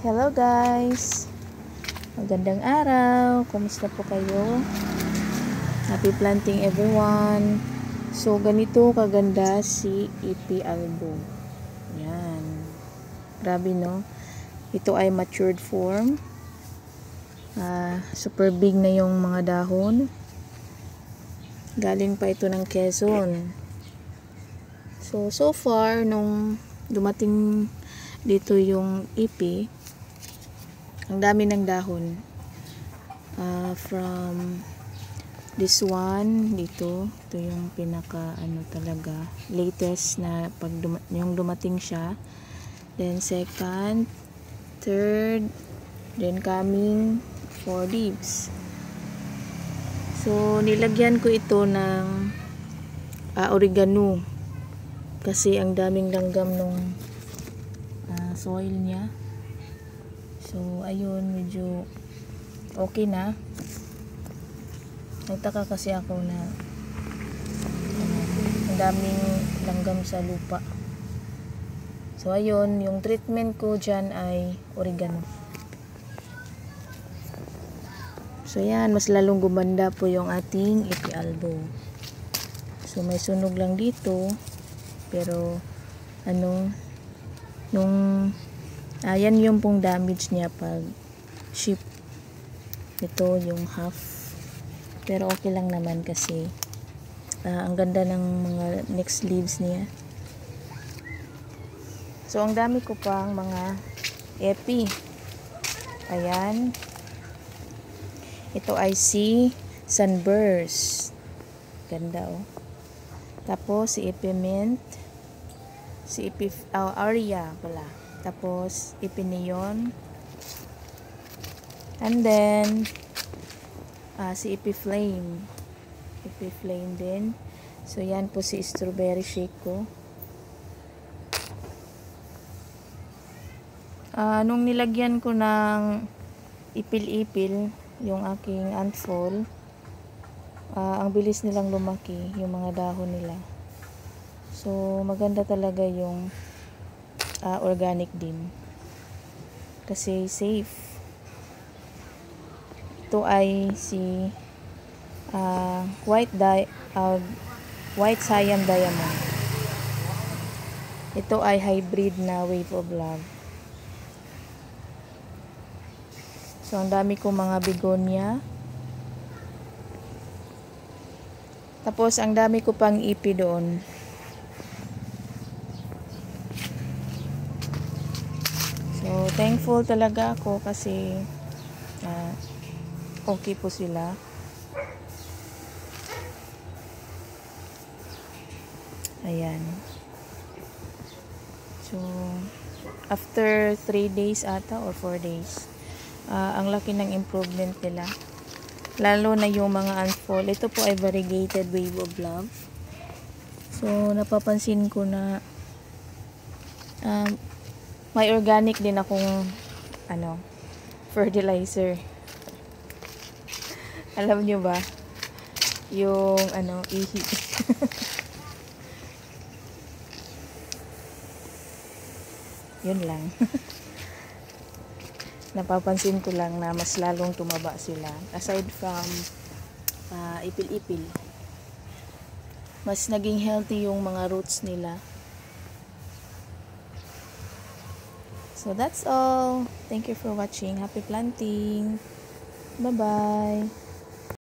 Hello guys! Magandang araw! Kumusta po kayo? Happy planting everyone! So, ganito kaganda si Ipi albo. Yan. Grabe no? Ito ay matured form. Super big na yung mga dahon. Galing pa ito ng Quezon. So far, nung dumating dito yung Ipi, ang dami ng dahon. From this one dito, ito yung pinaka talaga latest na pag yung dumating siya. Then second, third, then coming 4 leaves. So nilagyan ko ito ng oregano kasi ang daming langgam nung soil niya. So, ayun, medyo okay na. Nagtaka kasi ako na ang daming langgam sa lupa. So, ayun, yung treatment ko dyan ay oregano. So, yan, mas lalong gumanda po yung ating Ipi albo. So, may sunog lang dito. Pero, yan yung pong damage niya pag ship. Ito yung half. Pero okay lang naman kasi ang ganda ng mga next leaves niya. So ang dami ko pang mga epi. Ayan. Ito ay si Sunburst. Ganda oh. Tapos si Ipi mint. Si Ipi Aria pala. Tapos, Ipi neon. And then, si Ipi flame. Ipi flame din. So, yan po si strawberry shake ko. Nung nilagyan ko ng ipil-ipil, yung aking antfall, ang bilis nilang lumaki, yung mga dahon nila. So, maganda talaga yung organic din kasi safe. Ito ay si white Siam diamond. Ito ay hybrid na wave of love. So ang dami ko mga begonia. Tapos ang dami ko pang ipi doon. So, thankful talaga ako kasi okay po sila. Ayan. So, after 3 days ata or 4 days, ang laki ng improvement nila. Lalo na yung mga unfold. Ito po ay variegated wave of love. So, napapansin ko na may organic din akong fertilizer. Alam nyo ba? Yung ihi. Yun lang. Napapansin ko lang na mas lalong tumaba sila. Aside from ipil-ipil. Mas naging healthy yung mga roots nila. So that's all. Thank you for watching. Happy planting. Bye-bye.